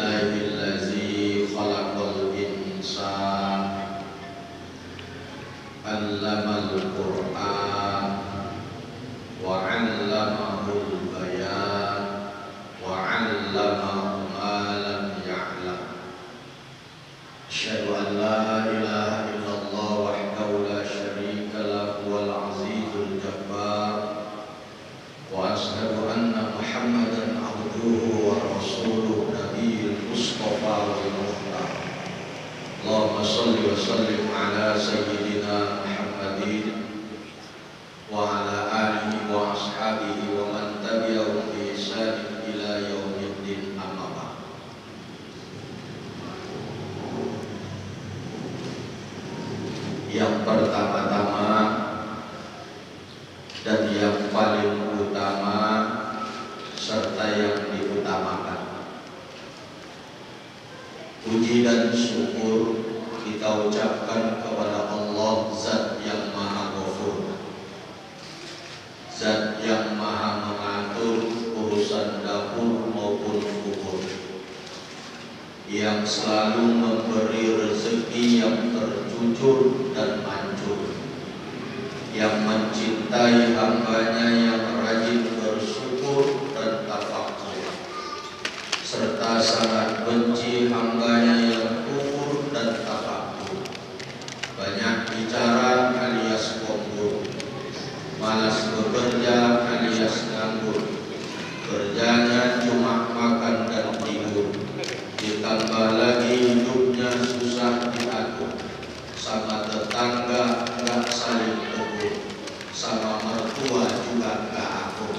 Alhamdulillahillazi khalaqal insana allamal Qur'an wa 'allamahul bayan wa 'allamahu ma lam ya'lam. Asyhadu an la ilaha illallah wahdahu la syarika lahu wal 'azizul jabbar wa asyhadu anna Muhammadan abduhu wa rasuluhu nabiyul mustafa wal mukhtar. Allahumma shalli wa sallim ala sayyidina Muhammadin wa ala alihi wa ashabihi wa man tabi'ahum bi ihsan ila yaumiddin, amma ba'd. Yang pertama-tama dan yang paling utama serta yang diutamakan, puji dan syukur kita ucapkan kepada Allah, Zat yang Maha Ghafur, Zat yang Maha mengatur urusan dapur maupun kubur, yang selalu memberi rezeki yang terjujur dan manjur, yang mencintai hambanya yang rajin bersyukur dan tafakur, serta sangat benci hambanya yang kufur dan tafakur, banyak bicara alias kombur, malas bekerja alias nganggur, kerjanya cuma makan dan tidur, ditambah lagi hidupnya susah diatur, sama tetangga nggak saling tegur, sama mertua juga nggak akur.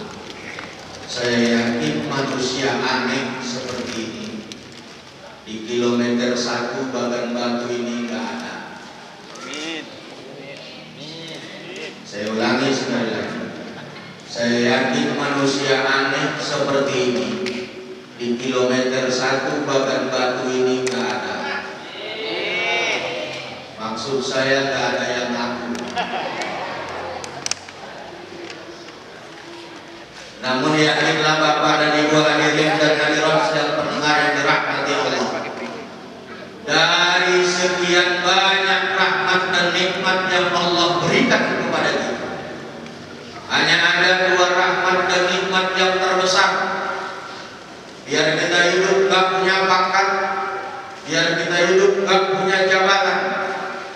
Saya yakin manusia aneh seperti ini di kilometer 1 Bagan Batu ini nggak ada. Saya ulangi sekali lagi, saya yakin manusia aneh seperti ini di kilometer 1 Bagan Batu ini nggak ada. Maksud saya nggak ada yang ngaku. Namun yakinlah Bapak dan Ibu hadirin dan hadirat dan pendengar yang dirahmati oleh Allah, dari sekian banyak rahmat dan nikmat yang Allah berikan kepada kita, hanya ada 2 rahmat dan nikmat yang terbesar. Biar kita hidup gak punya pangkat, biar kita hidup gak punya jabatan,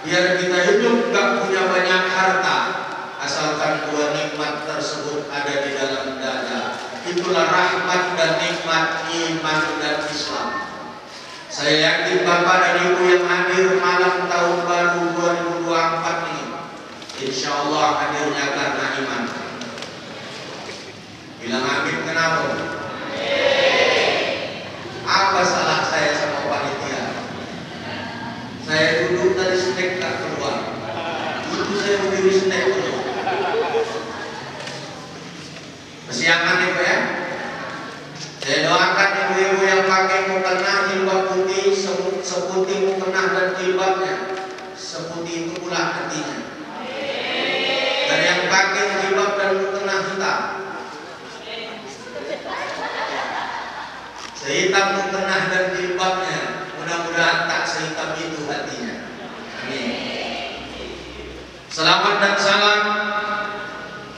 biar kita hidup gak punya banyak harta, asalkan 2 nikmat tersebut ada di dalam dada. Itulah rahmat dan nikmat iman dan Islam. Saya yakin Bapak dan Ibu yang hadir malam tahun baru 2024 ini, insya Allah hadirnya karena iman. Bilang amin. Kenapa? Apa salah saya sama panitia? Saya duduk tadi snack tak keluar, itu saya berdiri snack dulu. Kesiangan nih Pak ya. Saya doakan ibu-ibu yang pakai mukena jilbab putih, seputih mukena dan jilbabnya, seputih itu pula hatinya. Dan yang pakai jilbab dan mukena hitam, sehitam mukena dan jilbabnya, mudah-mudahan tak sehitam itu hatinya. Amin. Selamat dan salam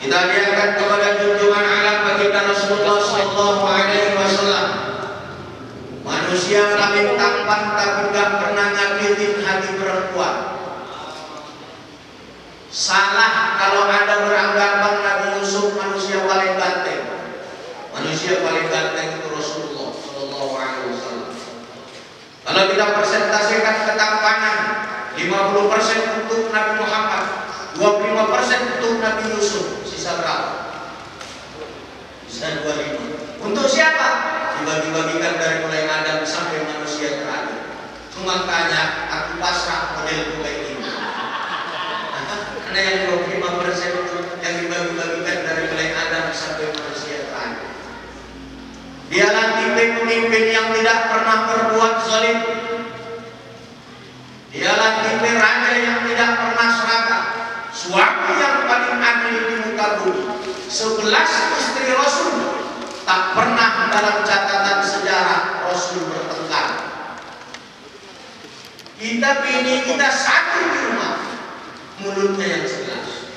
kita lihatkan kepada junjungan alam baginda Rasulullah sallallahu alaihi wasallam, manusia paling tampan tapi gak pernah nyakitin hati perempuan. Salah kalau ada beranggapan Nabi Yusuf manusia paling ganteng. Manusia paling ganteng itu Rasulullah sallallahu alaihi wasallam. Kalau kita persentasikan ketampanan, 50% untuk Nabi Muhammad, 25% untuk Nabi Yusuf, sisa berapa? Sisa 25. Untuk siapa? Dibagi-bagikan dari mulai Adam sampai manusia terakhir. Makanya aku pasrah modelku kayak gini. Karena yang 25% itu yang dibagi-bagikan dari mulai Adam sampai manusia terakhir. Dialah tipe pemimpin yang tidak pernah berbuat zalim. Dialah tipe raja yang tidak pernah serakah, suami yang paling adil di muka bumi. 11 istri Rasul, tak pernah dalam catatan sejarah Rasul bertengkar. Kita bini kita satu di rumah, mulutnya yang jelas.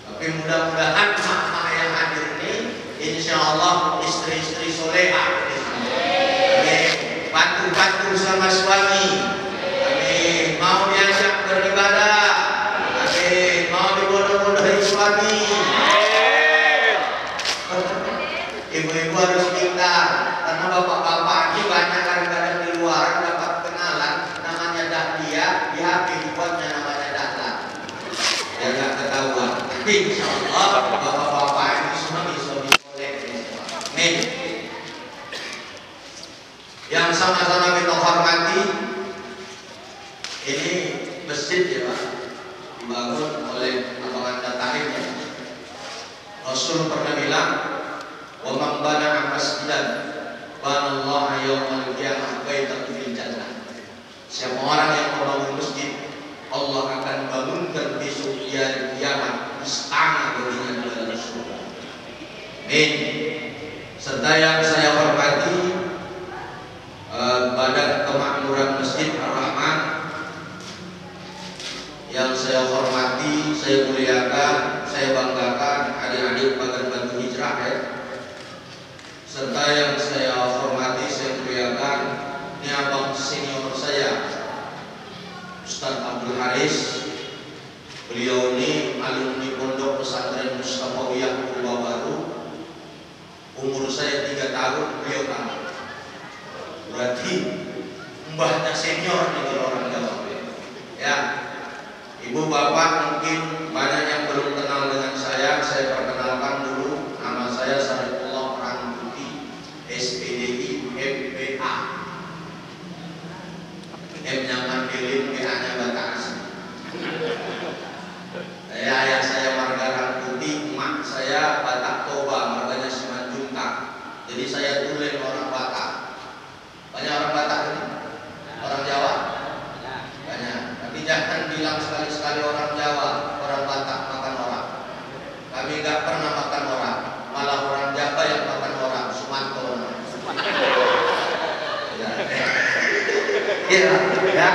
Tapi mudah-mudahan mak-mak yang hadir ini, insya Allah istri-istri soleha. Amin. Bantu-bantu sama suami. Amin. Mau diajak beribadah. Amin. Mau dibodoh-bodohi suami. Ibu-ibu harus pintar, karena bapak-bapak ini banyak kadang-kadang di luar dapat kenalan namanya Dahlia, di HP dibuatnya namanya Dahlan. Ya nggak ketahuan. Tapi insya Allah bapak-bapak ini semua bisa disoleh. Amin. Yang sama-sama kita hormati, ini masjid ya Pak, dibangun oleh Abang Anda Tarim ya. Rasul pernah bilang, wa man bana'a masjidan banallahu yaumal qiyamah baitan fil jannah. Siapa orang yang membangun masjid, Allah akan bangunkan besok di hari kiamat istana baginya dalam surga. Amin. Serta yang saya hormati Badan Kemakmuran Masjid Ar-Rahman, yang saya hormati, saya muliakan, saya banggakan adik-adik Badan Bantu Hijrah ya. Serta yang saya hormati, saya muliakan, ini abang senior saya, Ustaz Abdul Haris. Beliau ini alumni Pondok Pesantren Mustafawiyah Purba Baru. Umur saya 3 tahun, beliau tamat. Berarti mbahnya senior nih kalau orang Jawa. Ya, ibu bapak mungkin banyak yang belum kenal dengan saya perkenalkan dulu. Nama saya Sarifullah Rangkuti, SPDI MPA. M-nya Mandilin, PA-nya Batas. Ayah saya Marga Rangkuti, emak saya Batak Toba, marganya Simanjuntak. Jadi saya tulen orang Batak. Banyak orang Batak ini? Orang Jawa? Banyak. Tapi jangan bilang sekali-sekali orang Jawa, orang Batak makan orang. Kami nggak pernah makan orang, malah orang Jawa yang makan orang, Sumanto. Iya, ya,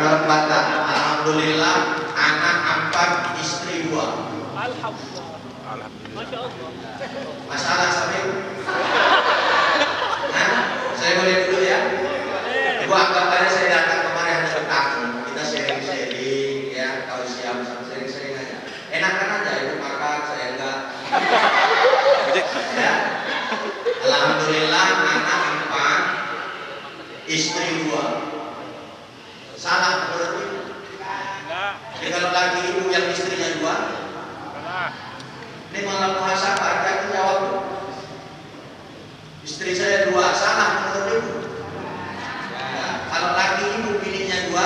orang Batak. Alhamdulillah, anak 4, istri 2. Alhamdulillah. Masya Allah. Masalah sampai saya boleh dulu ya. Ibu anggap aja saya datang kemarin hanya bertamu. Kita sharing-sharing ya, kalau siap sama sharing-sharing aja. Enakan aja ibu makan, saya enggak. Ya. Alhamdulillah anak 4, istri 2. Salah menurut ibu? Enggak. Jadi kalau lagi ibu yang istrinya 2, Salah. ini malah muhasabah, dia jawab. Istri saya 2, salah menurut ibu. Ya, kalau laki ibu bininya 2,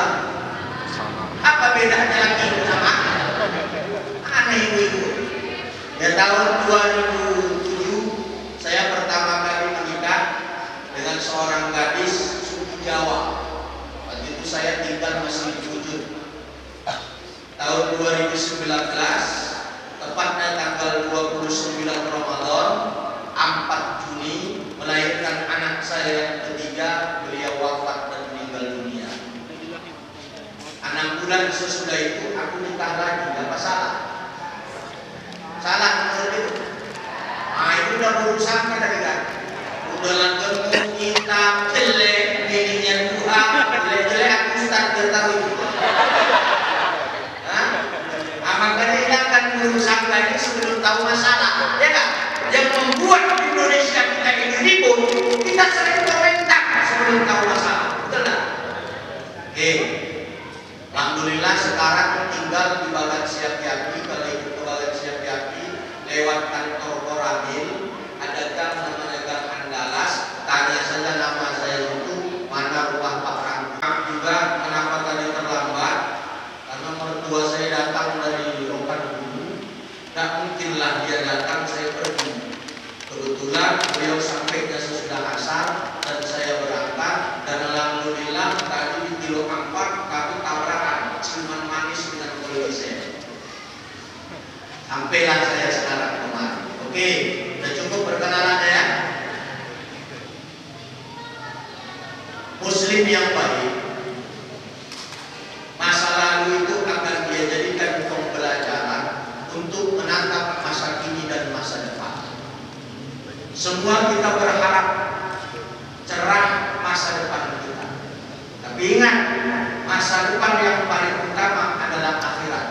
apa bedanya laki ibu sama aneh ibu? Ya tahun 2007 saya pertama kali menikah dengan seorang gadis suku Jawa. Waktu itu saya tinggal masih di Wujud. Tahun 2019, tepatnya tanggal 29 Ramadan, 4 Juni, melahirkan anak saya yang ketiga. Beliau wafat dan meninggal dunia. 6 bulan sesudah itu aku nikah lagi, apa salah? Salah menurut itu? Nah itu udah berusaha dari kan? Udah langgemuk, hitam, jelek, bininya 2, jelek-jelek aku start tahu itu. Makanya dia akan berusaha lagi sebelum tahu masalah, ya kan? Yang membuat Indonesia kita ini ribut, kita sering komentar sebelum tahu masalah, betul tak? Oke, alhamdulillah sekarang tinggal di Bagan Siapiapi. Kalau ikut ke Bagan Siapiapi lewat kantor Koramil, ada gang namanya Gang Andalas. Tanya saja nama saya itu, mana rumah Pak Rangka. Juga kenapa tadi terlambat? Karena mertua saya datang dari Rokan dulu. Tak mungkinlah dia datang, saya pergi. Kebetulan beliau sampainya sesudah asar dan saya berangkat, dan alhamdulillah tadi di kilo 4 kami tabrakan ciuman manis dengan polisi. Sampailah saya sekarang kemarin. Oke, sudah cukup perkenalan ya. Muslim yang baik Semua kita berharap cerah masa depan kita. Tapi ingat, masa depan yang paling utama adalah akhirat.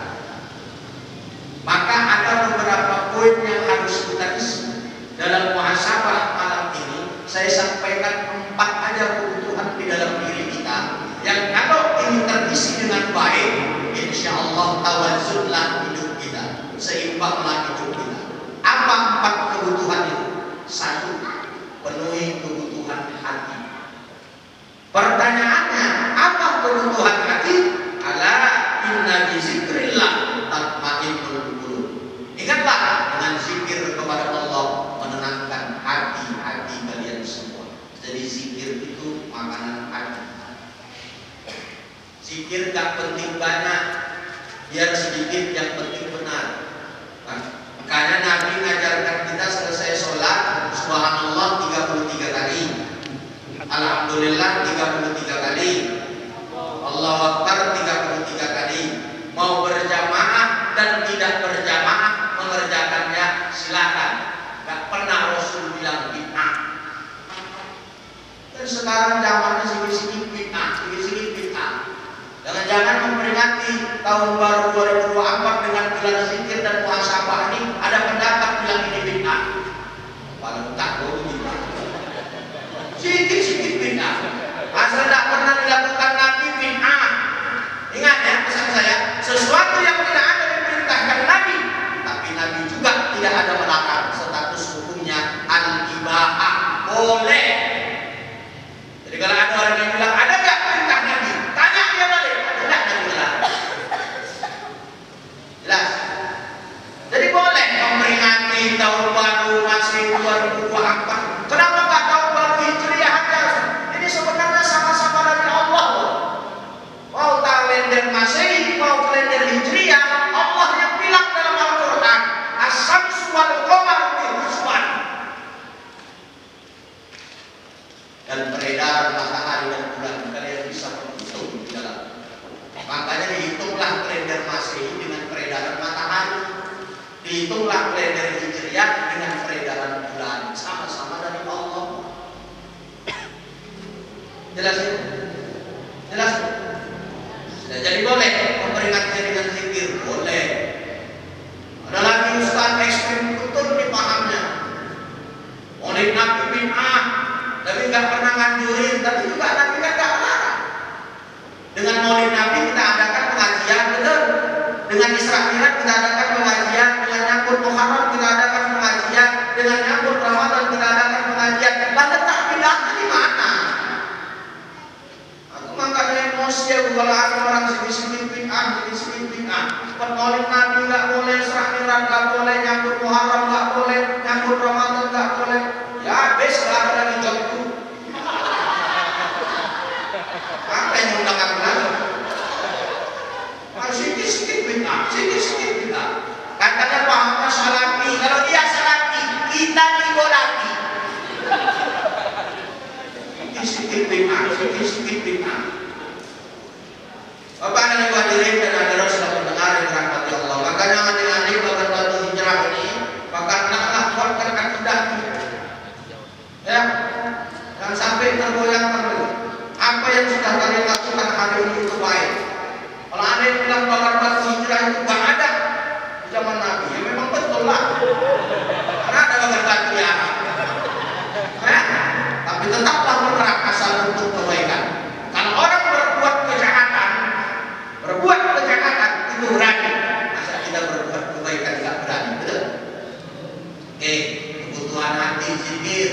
Maka ada beberapa poin yang harus kita isi dalam muhasabah malam ini. Saya sampaikan 4 aja kebutuhan di dalam diri kita yang kalau ini terisi dengan baik, insya Allah tawazunlah hidup kita, seimbanglah hidup kita. Apa 4 kebutuhan itu? 1, penuhi kebutuhan hati. Pertanyaannya, apa kebutuhan hati? Ala inna bi zikrillah tatma'innul qulub. Ingatlah, dengan zikir kepada Allah menenangkan hati-hati kalian semua. Jadi zikir itu makanan hati. Zikir gak penting banyak, biar sedikit, yang penting benar. Makanya Nabi mengajarkan kita selesai sholat subhanallah 33 kali, alhamdulillah 33 kali, Allahu Akbar 33 kali. Mau berjamaah dan tidak berjamaah mengerjakannya silakan. Gak pernah Rasul bilang bid'ah. Dan sekarang zamannya sedikit-sedikit bid'ah, sedikit-sedikit bid'ah. Jangan-jangan memperingati tahun baru 2024 dengan gelar zikir dan muhasabah ini ada pendapat bilang ini bid'ah. Paling takut gitu. Sedikit-sedikit bid'ah. Asal tidak pernah dilakukan Nabi bid'ah. Ingat ya pesan saya, sesuatu yang tidak ada diperintahkan Nabi, tapi Nabi juga tidak ada melarang. Status hukumnya al-ibahah, boleh. Jadi kalau ada orang yang bilang ada nggak perintah Nabi, tanya dia balik, tidak Nabi melarang. Jelas. Jadi boleh memperingati tahun baru masih 2024. Kenapa nggak tahun baru Hijriah aja? Ini sebenarnya sama-sama dari Allah. Mau kalender Masehi, mau kalender Hijriah, Allah yang bilang dalam Al-Quran, as-samsu wal qamar bihusban. Dan peredaran matahari dan bulan kalian bisa menghitung di dalam. Makanya dihitunglah kalender Masehi dengan peredaran matahari, dihitunglah kalender Hijriah dengan peredaran bulan, sama-sama dari Allah. Jelas ya? Jelas? Sudah, jadi boleh memperingati dengan zikir, boleh. Ada lagi Ustaz ekstrim betul nih pahamnya. Maulid Nabi bid'ah, tapi nggak pernah nganjurin, tapi juga Nabi kan nggak melarang. Dengan Maulid Nabi kita adakan pengajian, betul. Dengan Isra Mi'raj kita adakan pengajian, dengan nyambut Muharram kita adakan pengajian, dengan nyambut Ramadan kita adakan pengajian. Lah letak bid'ahnya di mana? Makanya emosi ya kalau ada orang sedikit bid'ah, sedikit bid'ah. Maulid Nabi nggak boleh, Isra Mi'raj nggak boleh, nyambut Muharram nggak boleh, nyambut Ramadan nggak boleh. Ya habis lah ada lagi jobku. Apa yang undang aku lagi? Sedikit bid'ah, sedikit bid'ah. Katanya pahamnya salafi. Kalau dia salafi, kita ligolati. Sedikit bid'ah, sedikit bid'ah. Bapak dan Ibu hadirin dan hadirat sudah mendengar yang dirahmati Allah. Makanya adik-adik bahkan batu hijrah ini, maka hendaklah kuatkan akidah. Ya, jangan sampai tergoyang-goyang. Apa yang sudah kalian lakukan hari ini itu baik. Kalau ada yang bilang bakar batu hijrah itu gak ada di zaman Nabi, ya memang betul lah. Karena ada bakar batu ya. Ya, tapi tetaplah bergerak asal untuk kebaikan. Kalau orang berbuat kejahatan itu berani. Masa kita berbuat kebaikan tidak berani, betul? Oke, kebutuhan hati zikir.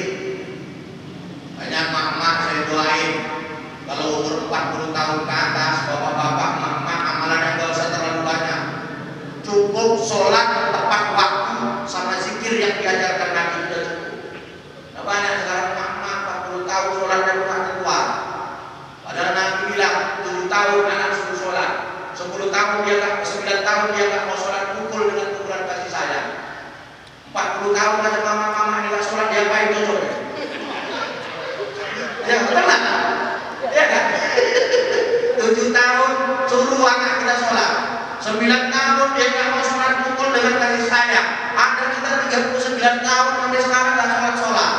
Banyak mak-mak saya doain. Kalau umur 40 tahun ke atas, bapak-bapak, mak-mak, amalannya nggak usah terlalu banyak. Cukup sholat tepat waktu sama zikir yang diajarkan Nabi sudah cukup. Nah, banyak sekarang mak-mak 40 tahun sholatnya bukan keluar. Padahal Nabi bilang 7 tahun anak suruh sholat, 10 tahun dia nggak, 9 tahun dia nggak mau sholat, pukul dengan pukulan kasih sayang. 40 tahun aja mama-mama ini nggak sholat, dia apain cocok? Ya betul lah, ya kan? 7 tahun suruh anak kita sholat, 9 tahun dia nggak mau sholat, pukul dengan kasih sayang. Ada kita 39 tahun sampai sekarang nggak sholat.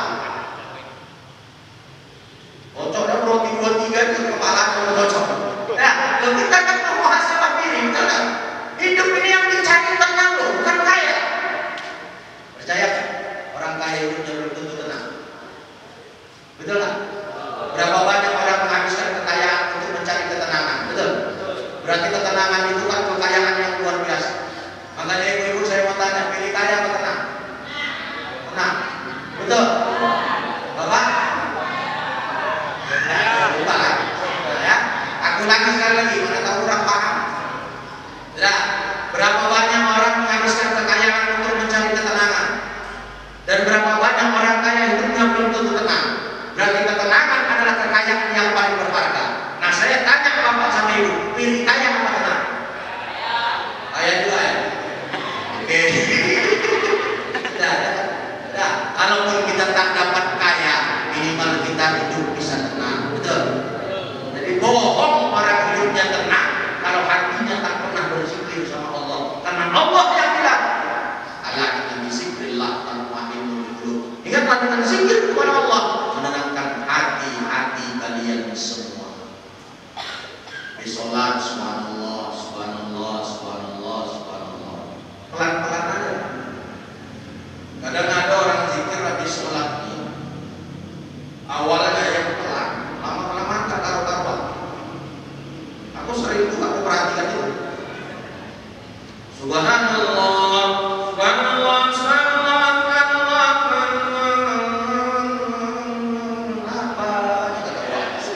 ulangi sekali lagi, mana tahu orang paham. Nah, berapa banyak orang menghabiskan kekayaan untuk mencari ketenangan, dan berapa banyak orang kaya hidupnya belum tentu tenang. Berarti ketenangan adalah kekayaan yang paling berharga. Nah, saya tanya bapak sama ibu, pilih kaya apa tenang? Kaya juga ya. Oke. Nah, kalaupun kita tak dapat kaya, minimal kita hidup bisa tenang, betul? Jadi bohong orang hidupnya tenang kalau hatinya tak pernah berzikir sama Allah. Karena Allah yang bilang, "Ala inna bizikrillah tatma'innul qulub." Ingatlah dengan zikir kepada Allah menenangkan hati-hati kalian semua. Di sholat, subhanallah, subhanallah, subhanallah, subhanallah. Pelan-pelan aja. Kadang ada orang zikir habis sholat nih, awalnya yang pelan, lama-lama tak karu-karuan. Aku sering juga aku perhatikan itu. Subhanallah, subhanallah, subhanallah, subhanallah, apa kita tahu.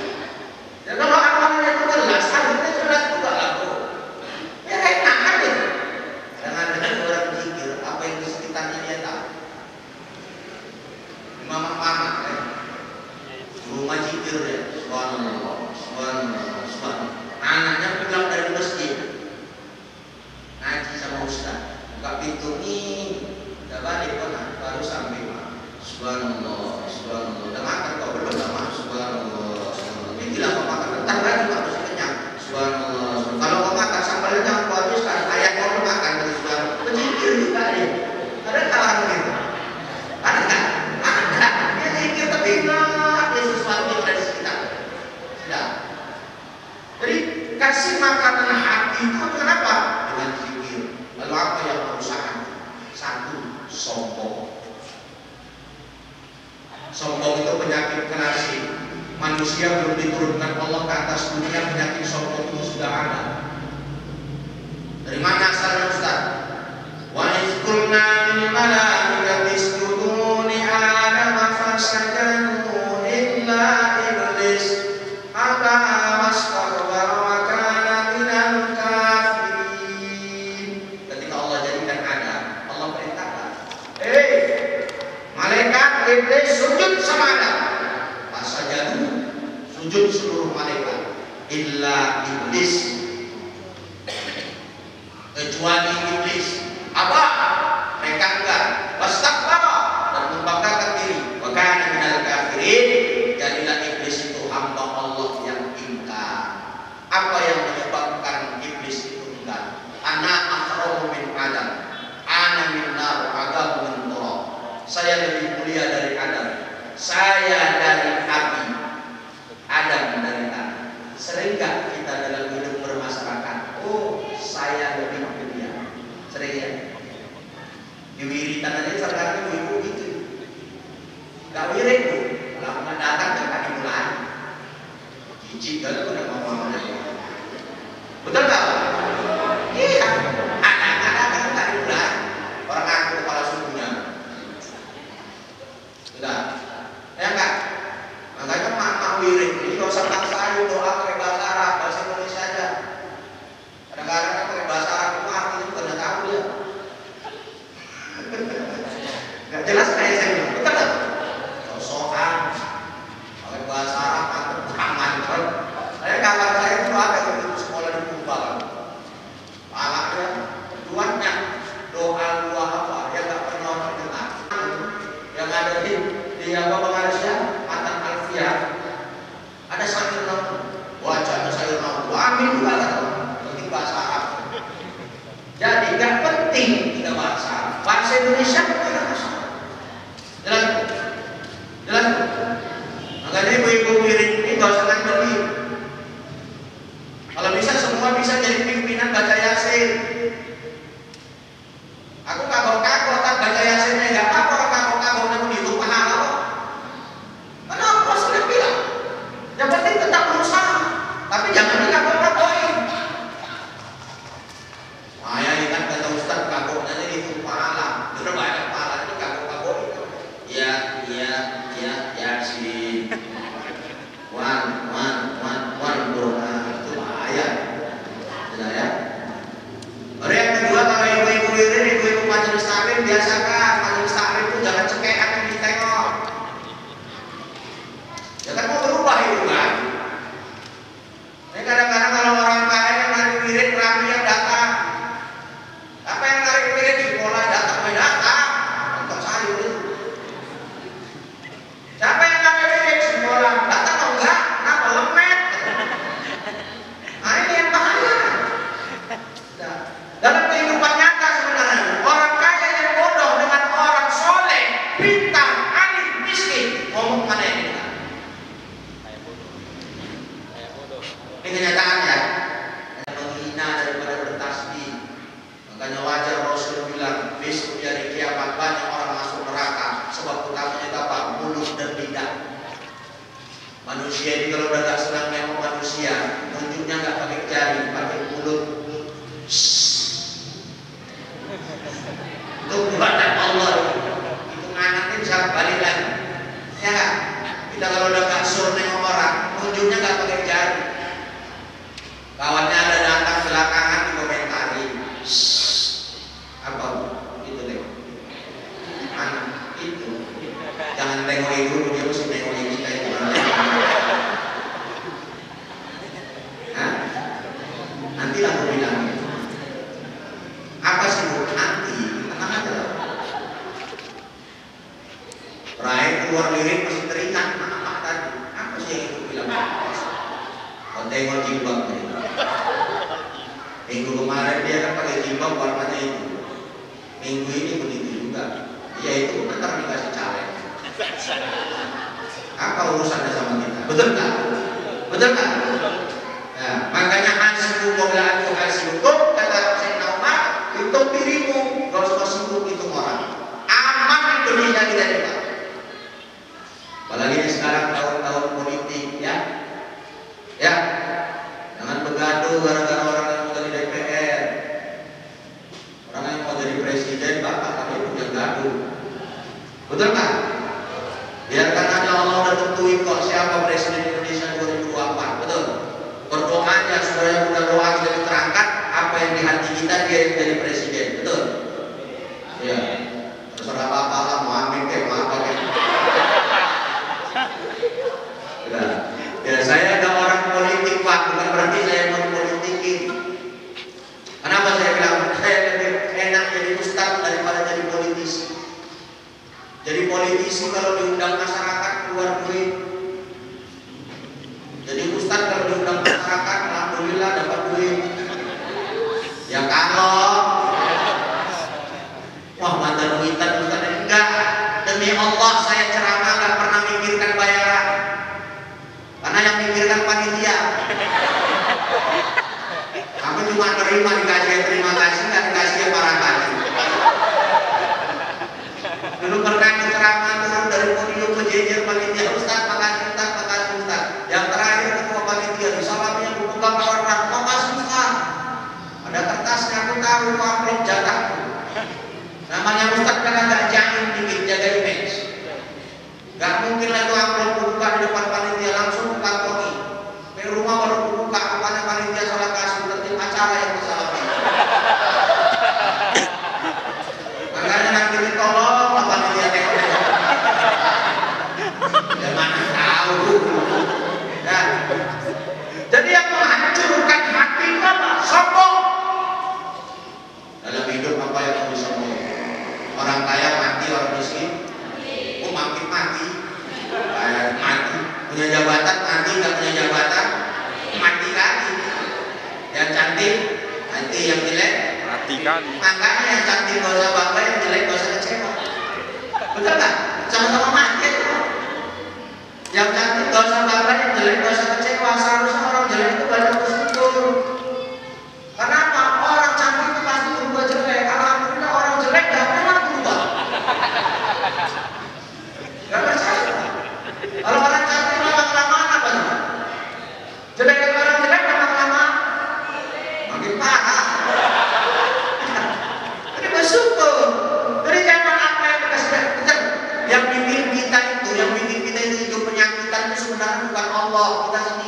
Ya kalau awalnya itu jelas, akhirnya jelas juga lah bro. Ya enak aja. Kadang-kadang orang zikir apa yang di sekitarnya dia tahu. Mama-mama kan, rumah zikir ya, subhanallah, subhanallah, subhanallah. Anaknya pulang dari masjid, ngaji sama ustaz, buka pintu nih, udah balik kok, baru sampai subhanallah, subhanallah. Udah makan kok belum lama, subhanallah, subhanallah. Ini gila kok makan, bentar lagi kok masih kenyang, subhanallah, subhanallah. Kalau mau makan sambalnya aku habiskan, ayah mau makan dari subhanallah. Berzikir juga deh, ada kalah gitu, ada kan? Dia zikir tapi enggak, dia sesuatu yang ada di sekitar. Sudah. Jadi kasih makanan hati itu dengan apa? Dengan zikir. Lalu apa yang merusak? Satu, sombong. Sombong itu penyakit klasik. Manusia belum diturunkan Allah ke atas dunia, penyakit sombong itu sudah ada. Dari mana asalnya Ustaz? Wa izkurna lil malaikati isjudu li Adam fasajadu illa iblis aba wastakbara wa kana minal kafirin. Ketika Allah jadikan Adam, Allah perintahkan, malaikat iblis sujud sama Adam. Fasajadu, sujud seluruh malaikat, illa iblis, kecuali iblis. Apa? Mereka enggak. Wastakbara, dan membanggakan diri. Wa kana minal kafirin, jadilah iblis itu hamba Allah yang ingkar. Apa yang menyebabkan iblis itu ingkar? Ana akhramu min Adam, ana min nar, Adam min turab. Saya lebih mulia dari Adam, saya dari api, Adam dari tanah. Sering gak kita dalam hidup bermasyarakat, oh saya lebih mulia? Sering ya? Di wiritan aja sekarang ibu gitu, gak wirid bu, kalau nggak datang gak dimulai. Cicik kalau udah ngomong-ngomong, betul gak? Iya, anak-anak kan gak dimulai. Orang aku kepala sukunya, sudah, ya enggak? Makanya mak wirid ini gak usah paksain doa pakai bahasa Arab, bahasa Indonesia aja. Kadang-kadang kan pakai bahasa Arab itu artinya bukan nggak tahu dia. Gak jelas kayak saya bilang, betul gak? Sosokan pakai bahasa Arab mantep aman kan? Saya kawan saya itu ada yang sekolah di Kubang. Palaknya, tuannya doa apa? Dia gak pernah orang dengar. Yang ada di apa Malaysia, Matan Alfiah, ada sayur namu, wajahnya sayur namu, amin juga kan? Penting bahasa Arab. Jadi gak penting kita bahasa Indonesia kita bahasa. Jelas? Jelas? Makanya ibu-ibu wirid ini gak usah beli. Kalau bisa semua bisa jadi pimpinan baca Yasin. Aku kagok-kagok tak baca Yasinnya, gak apa-apa orang kagok-kagok namun itu pahala kok. Kenapa sudah bilang? Yang penting tetap berusaha, tapi jangan dikagok-kagokin. Nah ya kan kata Ustaz, kagoknya itu pahala. Sudah banyak pahala ini kagok-kagokin. Ya Yasin. Wan Quran itu Ini kenyataannya. Menghina daripada bertasbih. Makanya wajar Rasul bilang besok di hari kiamat banyak orang masuk neraka sebab utamanya apa? Mulut dan lidah. Manusia ini kalau udah gak senang memang manusia, nunjuknya gak pakai jari, pakai mulut. Itu buatan Allah. Itu anaknya bisa balik lagi. Ya kan? Kita kalau udah gak sur nengok orang, nunjuknya gak pakai jari. Kawannya ada datang belakangan dikomentari. Apa? Itu deh. Anak itu. Jangan tengok itu, dia mesti tengok ini kayak gimana. Nanti aku bilang apa sih bu? Nanti tenang aja lah. Terakhir keluar lirik masih teringat apa tadi? Apa sih yang aku bilang? Kau tengok jilbabnya. Minggu kemarin dia kan pakai jilbab warnanya itu. Minggu ini begitu juga. Ya itu bentar dikasih caleg. Apa urusannya sama kita? Betul kan? Betul kan? Ya, makanya hasbu qabla an tuhasibukum kata Sayyidina Umar, hitung dirimu, gak usah sibuk hitung orang. Aman Indonesia kita juga. Apalagi sekarang tahun-tahun politik ya. Ya. Jangan begaduh gara-gara orang yang mau jadi DPR. Orang yang mau jadi presiden bapak kami punya gaduh. Betul kan? Biarkan aja Allah udah tentuin kok siapa presiden Indonesia 2024. Betul? Berdoa aja supaya udah doa kita terangkat apa yang di hati kita dia yang jadi presiden. Betul? Ya. Terserah bapak lah mau amin kayak mau apa kayak. Ya saya ada orang politik pak, bukan berarti saya mau politikin. Kenapa saya bilang saya lebih enak jadi ustaz daripada jadi politisi. Jadi politisi kalau diundang masyarakat keluar duit. Jadi ustaz kalau diundang masyarakat alhamdulillah dapat duit. Ya kalau wah mantan duitan ustaz enggak. Demi Allah saya ceramah enggak pernah mikirkan bayaran. Karena yang mikirkan panitia. Aku cuma terima dikasih terima kasih nggak dikasih para kali. Dulu pernah ceramah turun dari podium berjejer panitia Ustaz makasih Ustaz. Yang terakhir ketua panitia disalaminya buku gambar orang makasih Ustaz. Ada kertasnya aku tahu amplop jatahku. Namanya Ustaz kan agak jahil dikit jaga image. Gak mungkin lah itu amplop buka di depan panitia langsung kantongi. Ke rumah baru buka rupanya panitia salah kasih tertib acara yang disalami. Makanya nanti ditolong lah panitia tengok. Ya mana tahu. Ya. Jadi yang menghancurkan hati apa? Sombong. Dalam hidup apa yang mau disombong? Orang kaya mati, orang miskin makin mati, mati. Punya jabatan mati, nggak punya jabatan mati lagi. Yang cantik nanti, yang jelek mati kan. Makanya yang cantik gak usah bangga, yang jelek gak usah kecewa. Betul nggak? Sama-sama mati. Yang cantik gak usah bangga, yang jelek gak usah kecewa. Seharusnya orang jelek itu banyak bersyukur. Kenapa? Orang cantik itu pasti berubah jelek. Alhamdulillah orang jelek gak pernah berubah. Gak percaya. Kalau orang cantik lama-kelamaan apa sih? Jelek orang jelek lama-lama makin parah. Jadi bersyukur. Jadi jangan apa yang kita sedang kejar. Yang bikin kita itu hidup penyakitan itu sebenarnya bukan Allah, kita sendiri.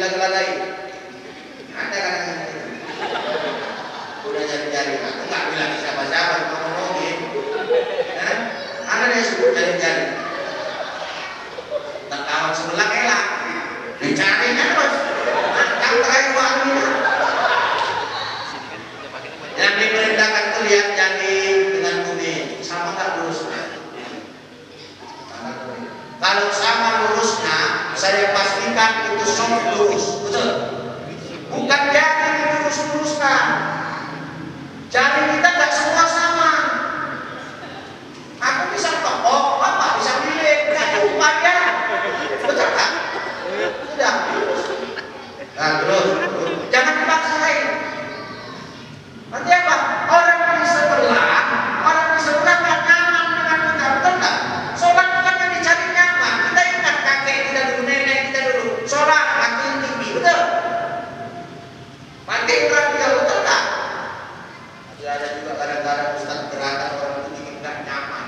digelag-gelagai. Ada kan? Udah jari-jari. Aku nggak bilang siapa-siapa ngomongin. Ada yang sebut jari-jari. Kawan sebelah elak. Dicarinya terus. Kamu terakhir wangi. Yang diperintahkan itu lihat jari dengan bumi sama tak lurusnya. Kalau sama lurusnya, saya pastikan itu soft lurus, betul? Bukan jari lurus-lurusnya. Jari kita nggak semua sama. Aku bisa tokok, bapak bisa milik, nggak jumpa ya, betul kan? Sudah. Nah terus, jangan dipaksain. Nanti apa? Orang di sebelah nggak nyaman dengan kita, betul nggak? Sholat bukan yang dicari nyaman. Kita ingat kakek kita dulu, nenek kita dulu. Sholat makin tinggi, betul? Makin radio, betul nggak? Ada juga kadang-kadang Ustaz gerakan orang itu bikin nggak nyaman.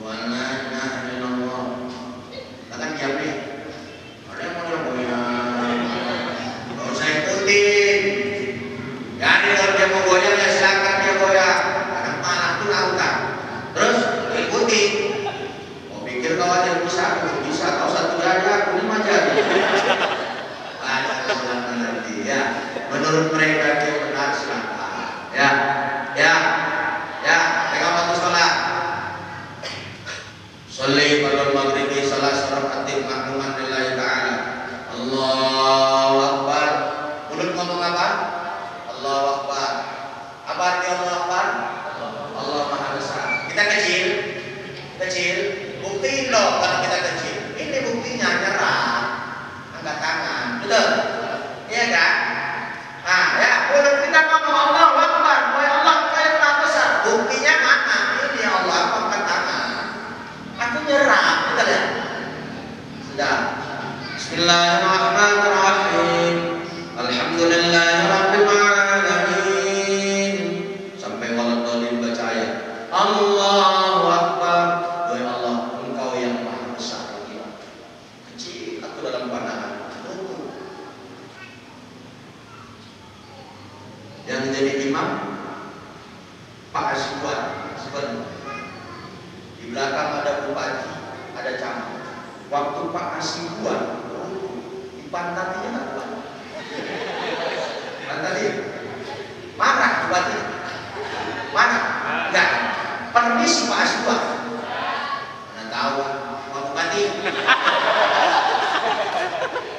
Wana Allah. Katakan diam nih. Ada yang mau goyang. Kalau saya ikutin. Jadi kalau dia mau goyang ya silakan dia goyang. Kadang malah tuh lautan. Terus ikuti. Mau pikir kau ada bisa, bisa. Kau satu jari, aku 5 jari. Ada silakan nanti ya. Menurut mereka itu benar silakan. Ya. Pegang waktu sholat. Sholli pada maghribi salah rakaat makmuman lillahi ta'ala. Allahu akbar. Mulut ngomong apa? Allahu akbar. Apa arti Allahu akbar? Allah Maha Besar. Kita kecil. Buktiin loh kalau kita kecil. Ini buktinya nyerah. Angkat tangan. Betul? Iya kan? Nah, ya, mulut kita ngomong Allahu akbar. Ya Allah, saya Maha Besar. Buktinya mana? Ini Allah angkat tangan. Aku nyerah, betul ya? Sudah. Bismillahirrahmanirrahim. Alhamdulillahirabbil alamin. Sampai waladhdallin baca ayat. Allahu akbar. Ya Allah, Engkau yang Maha Besar lagi. Kecil aku dalam pandangan. Yang jadi imam Pak Aswan sebenarnya. Di belakang ada bupati, ada camat. Waktu Pak Aswan dipantatinya nggak kuat. Pantati, marah bupati. Mana? Enggak. Permisi Pak Aswan. Mana tahu Pak Bupati.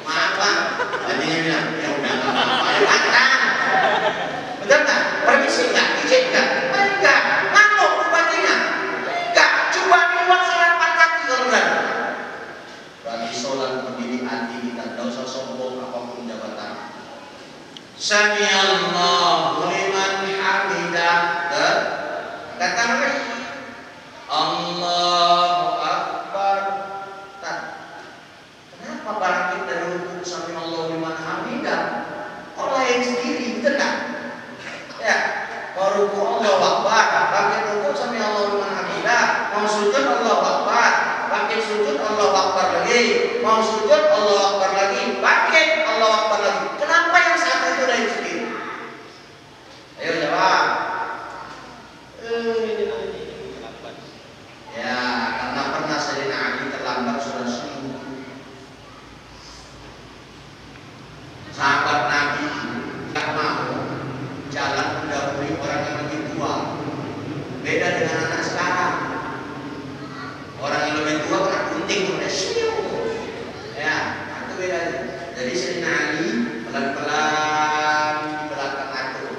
Maaf Pak. Bupatinya bilang ya udah nggak apa-apa. Betul nggak? Permisi nggak? Izin nggak? Enggak. Ngantuk bupatinya. Enggak. Coba dibuat sholat pantati kalau berani. Berarti sholat mendidik hati kita. Tidak usah sombong apapun jabatan. Sami Allahu liman hamidah. Kata mereka Allahu Akbar. Kenapa bangkit dari rukuk Sami Allahu liman hamidah? Kok lain sendiri, betul nggak? Ya, mau rukuk Allahu Akbar, bangkit rukuk Sami Allahu liman hamidah, mau sujud Allahu Akbar, bangkit sujud Allahu Akbar lagi, mau sujud Allahu Akbar lagi, bangkit Allahu Akbar lagi. Kenapa yang satu itu lain sendiri? Ayo jawab. Ya, karena pernah Sayyidina Ali terlambat sudah seminggu. Sahabat Nabi tidak mau jalan mendahului orang yang lebih tua. Beda dengan anak sekarang. Orang yang lebih tua kena gunting, kena siu. Ya, itu beda. Jadi Sayyidina Ali pelan-pelan di belakang atur.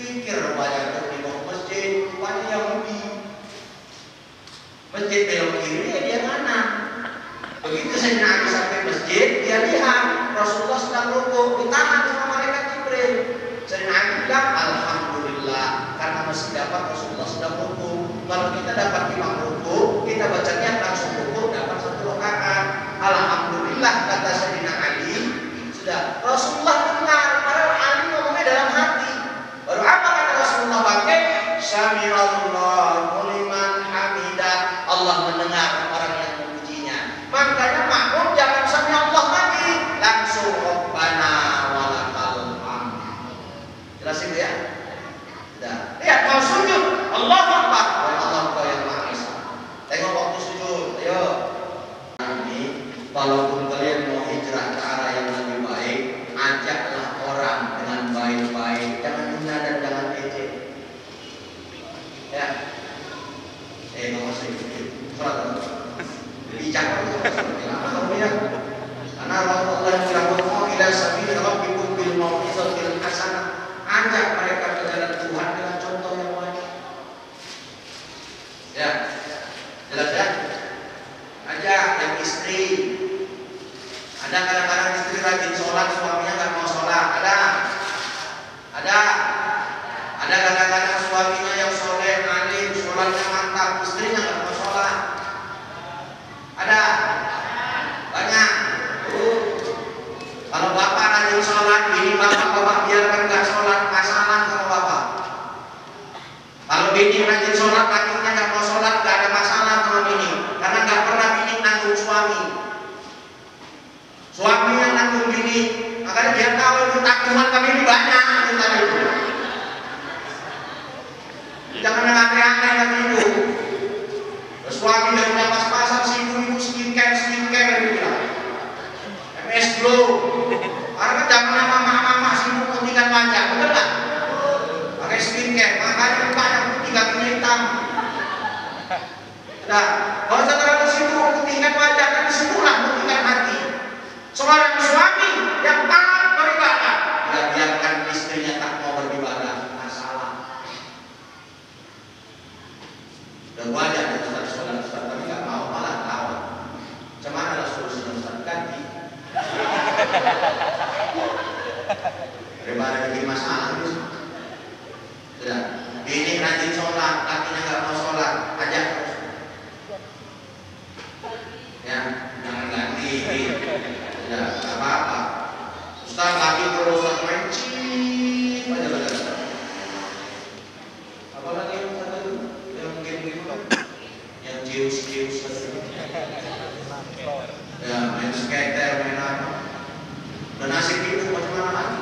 Pikir rupanya untuk di bawah masjid, rupanya Yahudi. Masjid belok kiri, dia kanan. Begitu Sayyidina Ali sampai masjid, dia lihat Rasulullah sedang rukuk, ditahan sama malaikat Jibril. Sayyidina Ali bilang, Alhamdulillah, karena masih dapat Rasulullah sedang rukuk. Kalau kita dapat imam rukuk, kita bacanya langsung rukuk, dapat 1 rakaat. Alhamdulillah, kata Sayyidina Ali, sudah Rasulullah dengar, padahal Ali ngomongnya dalam hati. Baru apa kata Rasulullah bangkit? Sami'allahu liman hamidah. Allah mendengar orang yang memujinya. Makanya makmum walaupun kalian mau hijrah ke arah yang lebih baik, ajaklah orang dengan baik-baik, jangan hina dan jangan ejek. Ya, nggak usah ikut surat bijak kamu ya. Karena Allah bilang mau ila sabil rabbikum bil mau'izatil hasanah, ajak mereka ke jalan Tuhan dengan contoh yang baik. Ya, jelas ya. Ajak yang istri. Ada kadang-kadang istri rajin sholat, suaminya nggak mau sholat. Ada kadang-kadang suaminya yang soleh, alim, sholatnya mantap, istrinya nggak mau sholat. Ada banyak. Kalau bapak rajin sholat, ini bapak biarkan nggak sholat, masalah sama bapak. Kalau bini rajin sholat, lakinya nggak mau sholat, nggak ada masalah sama bini, karena nggak pernah bini nanggung suami. Suami yang nanggung bini, makanya dia tahu itu tanggungan kami ini banyak. Jangan aneh-aneh lagi itu. Suami dari pas-pasan si ibu skincare gitu bilang. MS Glow. Karena zaman mama si ibu putihkan wajah, betul nggak? Pakai skincare, makanya mukanya putih, kakinya hitam. Nah, kalau setelah situ putihkan wajah, kan disitulah putihkan hati. Seorang suami yang taat beribadah, tidak biarkan istrinya tak mau beribadah, masalah. Dan wajar ya Ustaz, tapi nggak mau malah lawan. Cuman ada solusi Ustaz, ganti. Daripada bikin masalah gitu. Sudah, bini rajin sholat, lakinya nggak mau sholat, ajak terus. Ya, jangan ganti. Ya, nggak apa-apa. Ustaz lagi berusaha main cip aja lah. Apalagi yang satu yang game yang jius ya, main skater, main apa. Dan nasib itu macam mana lagi?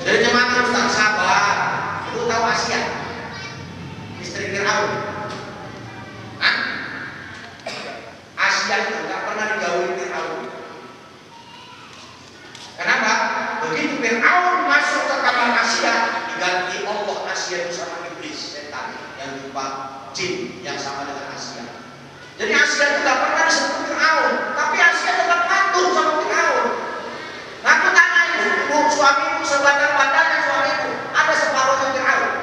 Jadi jemaah Ustaz sabar. Itu tahu Asia, istri Fir'aun. Asia itu nggak pernah digauli Fir'aun. Kenapa? Begitu Fir'aun masuk ke kamar Asia, diganti Allah Asia itu sama iblis, setan yang berupa jin yang sama dengan Asia. Jadi Asia itu nggak pernah disebut Fir'aun, tapi Asia tetap patuh sama Fir'aun. Nah, aku tanya ibu, suamiku sebadan-badannya suamiku, ada separuhnya Fir'aun.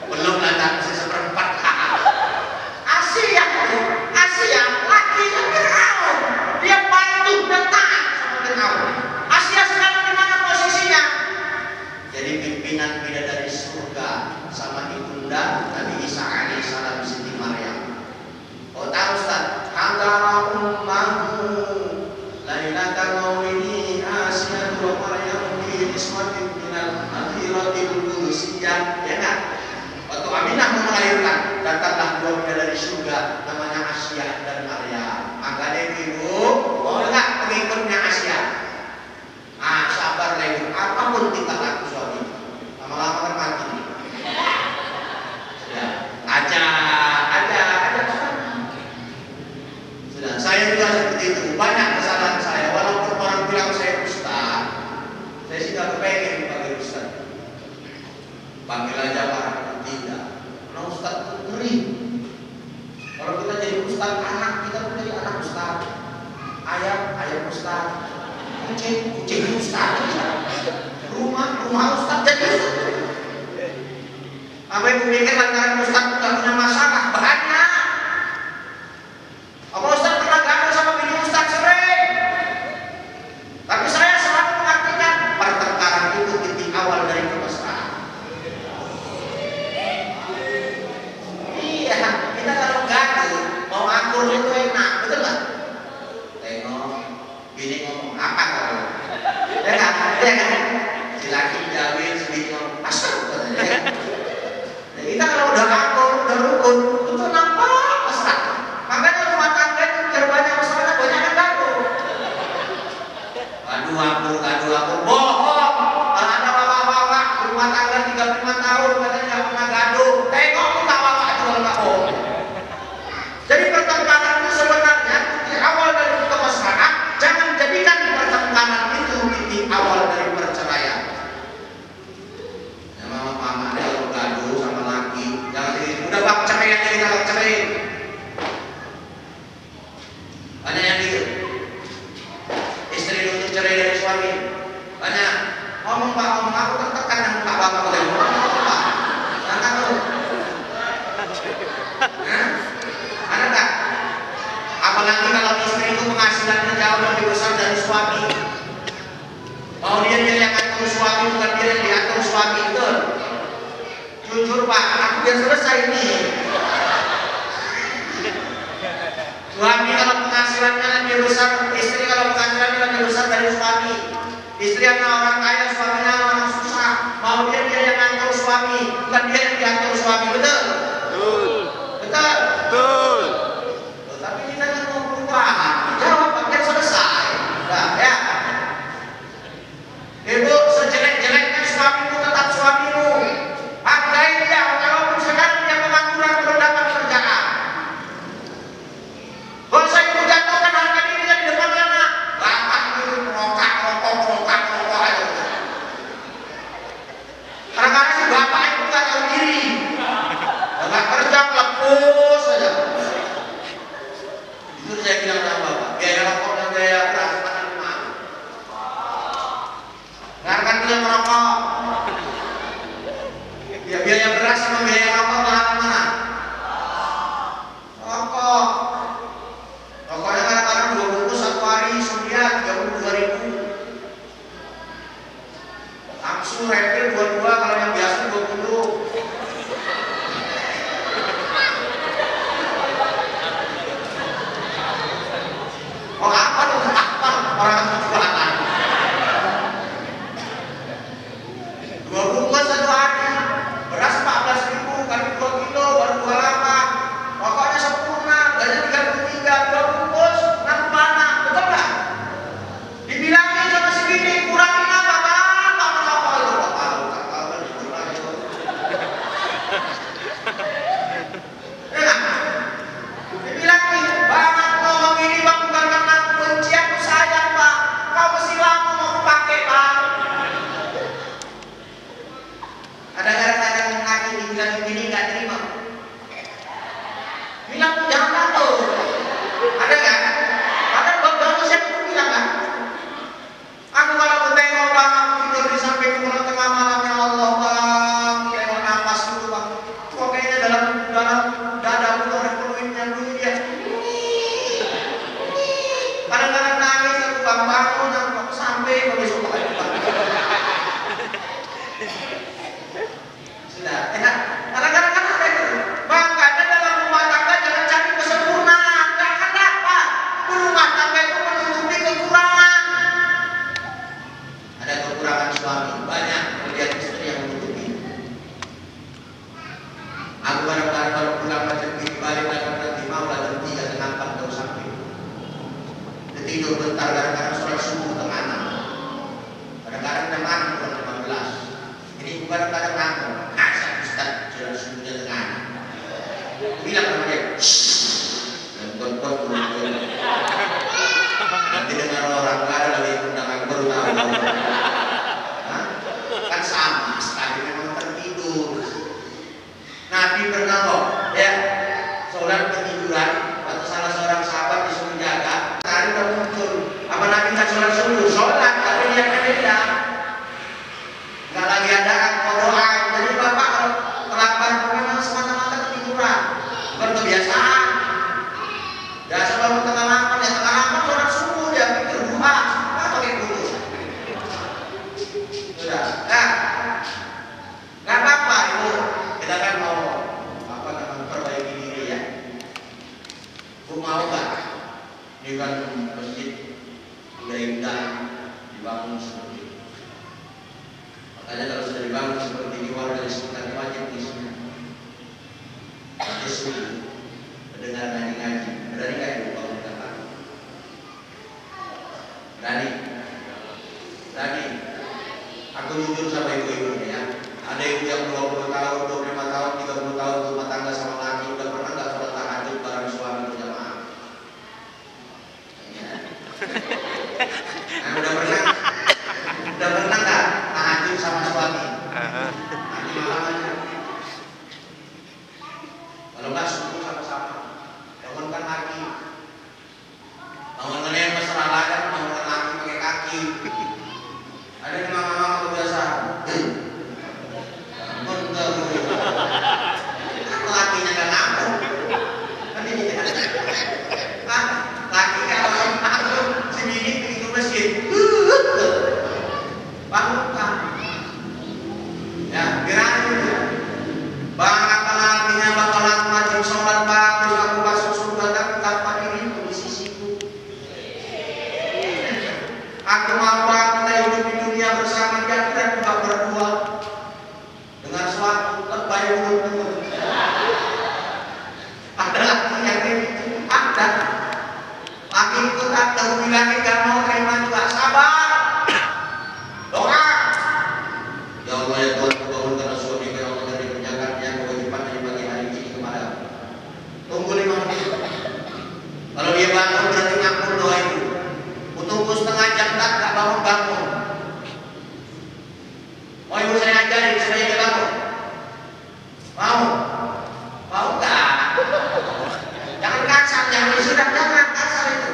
Belum ada seperempat. Asia lakinya Fir'aun, dia patuh dan taat sama Fir'aun. Asia sekarang di mana posisinya? Jadi pimpinan bidadari surga sama ibunda Nabi Isa alaihissalam Siti Maryam. Oh tahu Ustaz, antara ummahu lailatan maulidi Asia wa Maryam fi ismatin minal akhiratil qudusiyah, ya kan? Waktu Aminah melahirkan, datanglah dua bidadari surga namanya Asia dan Maryam. Makanya ibu, mau nggak pengikutnya Asia? Sabar lah ibu, apapun tingkah laku suami, lama-lama kan mati. Sudah, aja. Sudah, saya juga seperti itu. Banyak kesalahan saya, walaupun orang bilang saya ustaz, saya sih nggak kepengen dipanggil ustaz. Panggil aja Pak. Tidak, karena ustaz itu ngeri. Kalau kita jadi ustaz, anak kita pun jadi anak ustaz. Ayam ustaz. Kucing ustaz. Rumah ustaz jadi ustaz. Apa ibu mikir lantaran ustaz tidak punya masalah? Banyak. Apa ustaz pernah gagal sama bini ustaz sering? Tapi saya selalu mengartikan pertengkaran itu titik awal dari kemesraan. Iya, kita kalau gagal mau akur itu enak, betul nggak? Tengok, bini ngomong apa kalau? Ya kan? Si laki jawil, si bini ngomong asal. Kita kalau udah akur, udah penghasilannya jauh lebih besar dari suami. Mau dia yang ngatur suami, bukan dia yang diatur suami itu. Jujur Pak, aku biar selesai ini. Suami kalau penghasilannya lebih besar, istri kalau penghasilannya lebih besar dari suami. Istri yang orang kaya, suaminya orang susah. Mau dia yang ngatur suami, bukan dia yang diatur suami, betul? Betul. Betul? Betul. Tapi kita nggak mau perubahan. Jawab, biar selesai. Nah, ya. Ibu, sejelek-jeleknya suamimu tetap suamimu. Hargai dia, walaupun sekarang dia pengangguran belum dapat kerjaan. Kalau saya ibu jatuhkan harga dirinya di depan anak, bapak itu merokok aja. Kadang-kadang si bapak itu nggak tahu diri, nggak kerja, lepus saja. Itu saya bilang sama bapak, biaya rokok dan biaya beras mana mana. Nggak dia merokok. Ya biaya beras sama biaya rokok mana? Rokok. Rokoknya kadang-kadang 2 bungkus 1 hari, Surya 32.000. Langsung refill 22, kalau yang biasa 20. Oh apa tuh? Apa? Orang yang jualan. 2 bungkus 1 hari. Beras 14.000 kali 2 kilo baru 28. Rokoknya sempurna, gaji 33, 2 bungkus 6 mana, betul nggak? Dibilangin sama si bini, kurangin apa bang? Tak merokok itu, tak tahu dikurangin. Ya nggak? Dibilangin, bang aku ngomong ini bang bukan karena aku benci, aku sayang bang. Kau mesti lama mau pakai bang. Ada kadang-kadang laki dibilang begini nggak terima. Bilang jangan tuh. Ada kan? Ada beberapa siapa pun bilang kan? Aku kalau bertengok bang, aku tidur di samping pulau tengah malam, ya Allah bang, tengok nafas dulu bang. Kok kayaknya dalam dada aku ada peluitnya dulu ya. Kadang-kadang nangis aku bang bangun, aku sampai kalau besok pagi bang. Sudah, ya. Kadang-kadang kan ada itu. Makanya dalam rumah tangga jangan cari kesempurnaan, nggak akan dapat. Rumah tangga itu menutupi kekurangan. Ada kekurangan suami, banyak melihat istri yang menutupi. Aku kadang-kadang kalau pulang macam di balik nanti mau lah jam 3 setengah 4 baru sampai. Tidur bentar, kadang-kadang sholat subuh tengah 6. Kadang-kadang jam 6 kurang 15. Ini bukan kadang-kadang nanggung. Ustaz, jalan subuhnya tengah. Bilang sama dia, dan tonton nanti dengar orang nggak ada lagi undangan baru tahu. Kan sama, sekali memang tertidur. Nabi pernah kok, ya, sholat ketiduran atau salah seorang sahabat disuruh jaga, tadi udah muncul. Apa Nabi tak sholat subuh? Sholat, tapi dia beda. Nggak lagi ada doa. Jadi bapak kalau terlambat memang semata-mata ketiduran, bukan kebiasaan. Biasa bangun tengah malam, ya tengah malam sholat subuh dia pikir duha, nggak pakai kudus. Sudah, nah, nggak apa-apa itu. Kita kan mau apa namanya perbaiki diri ya. bayi mulut. Ada lagi yang ada. Lagi ikut ada bilangnya gak mau terima juga, sabar. Doa. Ya Allah ya Tuhan, bangunkan suami ya Allah dari penjagaannya kewajibannya di pagi hari ini kepada. Tunggu 5 menit. Kalau dia bangun berarti ngampun doa itu. Tunggu setengah jam tak bangun. Mau ibu saya ajarin supaya dia bangun? Mau? Mau gak? Jangan kasar, jangan disuruh, jangan kasar itu.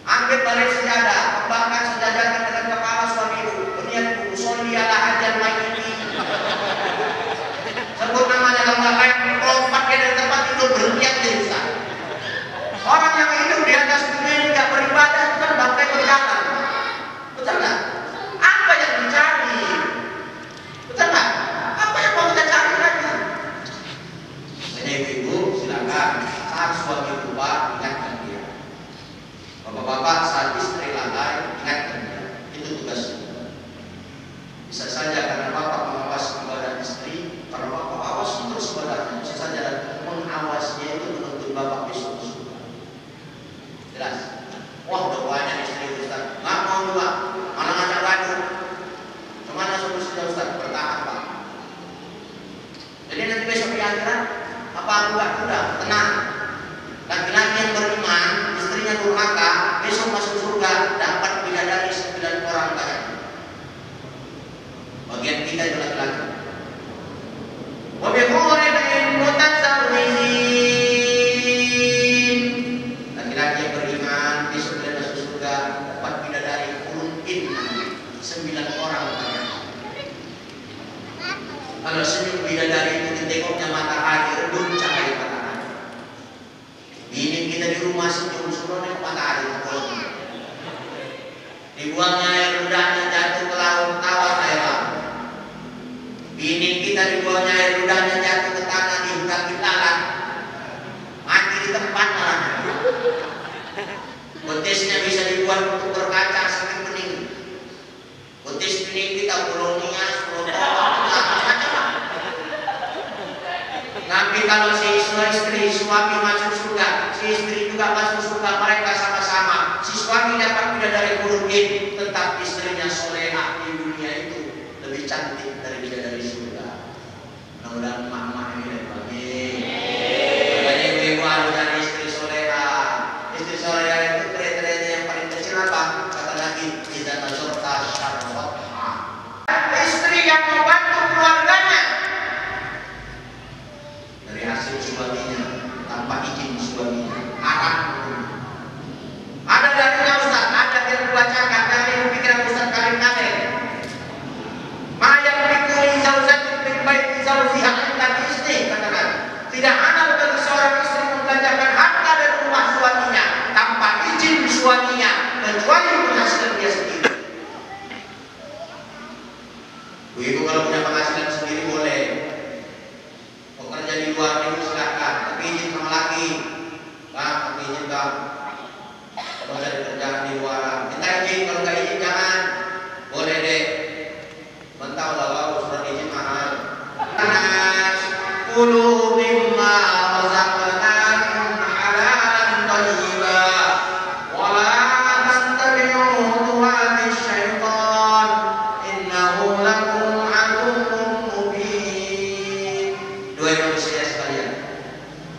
Ambil balik sejadah, kembangkan sejadahkan dengan kepala suami ibu. Kemudian sholli ala hajjal mayyiti. Sebut namanya kalau nggak kayak lompat dari tempat itu berhenti aja Ustaz. Orang yang hidup di atas dunia ini nggak beribadah kan bangkai berjalan. Betul nggak? Apa yang dicari? Betul nggak? Apa yang mau kita cari lagi? Makanya ibu-ibu silakan saat suami lupa ingatkan dia. Bapak-bapak saat istri lalai ingatkan dia. Itu tugasnya. Bisa saja karena bapak mengawasi ibadah istri, karena bapak awas terus ibadahnya. Bisa saja mengawasinya itu menuntut bapak besok. Jelas. Wah udah banyak istri Ustaz. Nggak mau juga. Malah ngajak baju. Kemana solusinya Ustaz? Bertahan Pak. Jadi nanti besok di akhirat apa enggak udah tenang. Laki-laki yang beriman, istrinya durhaka, besok masuk surga dapat bidadari 9 orang banyak. Bagian kita itu laki-laki. Wa bi khairin mutasawihin. Laki-laki yang beriman besok dia masuk surga dapat bidadari mungkin 9 orang banyak. Kalau senyum bidadari itu ditengoknya matahari, redup cahaya matahari. Bini kita di rumah senyum semuanya matahari terpolong. Dibuangnya air ludahnya jatuh ke laut, tawar air laut. Bini kita dibuangnya air ludahnya jatuh ke tanah, dihukami lalat, mati di tempat malah. Betisnya bisa dibuat untuk berkaca sampai bening. Betis ini kita kolonia, tapi kalau si istri suami masuk surga, si istri juga masuk surga, mereka sama-sama. Si suami dapat bidadari hurufin, tetap istrinya solehah di dunia itu lebih cantik dari bidadari surga. Mudah-mudahan emak-emak ini berbagi. Makanya ibu-ibu harus dari istri solehah. Istri solehah itu kriteria yang paling kecil apa? Kata Nabi, tidak nazarta syarwatha. Istri yang membantu keluarganya dari hasil suaminya tanpa izin suaminya, haram. Ada dalilnya Ustaz, ada yang dibacakan dari pikiran Ustaz Karim Nabil. Ma yang pikuli zaujatin min baiti zaujiha illa istri, katakan. Tidak ada bagi seorang istri membelanjakan harta dari rumah suaminya tanpa izin suaminya kecuali penghasilan dia sendiri. Ibu kalau punya penghasilan sendiri boleh. Pekerja di luar negeri silakan, tapi izin sama laki. Bang, tapi izin bang. Kalau cari kerjaan di luar, minta izin. Kalau nggak izin jangan. Boleh deh. Mentau lah, wow, surat izin mahal. Anas, kulu mimma razaqnakum halalan thayyiban, wa la tattabi'u khutuwatis syaitan, innahu lakum aduwwun mubin. Dua manusia sekalian,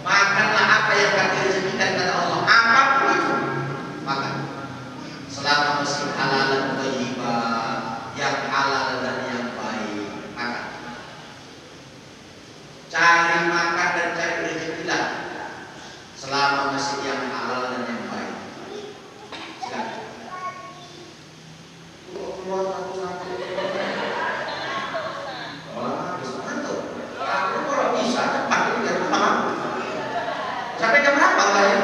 makanlah apa yang kami rezekikan kata Allah, apapun itu makan, selama masih halal dan thayyiban, yang halal dan yang baik, makan. Cari makan dan cari rezekilah selama masih yang halal dan yang baik. Silakan. Keluar aku sampai. Oh, bisa ngantuk. Aku kalau bisa cepat ini kan malam. Sampai jam berapa lah ya?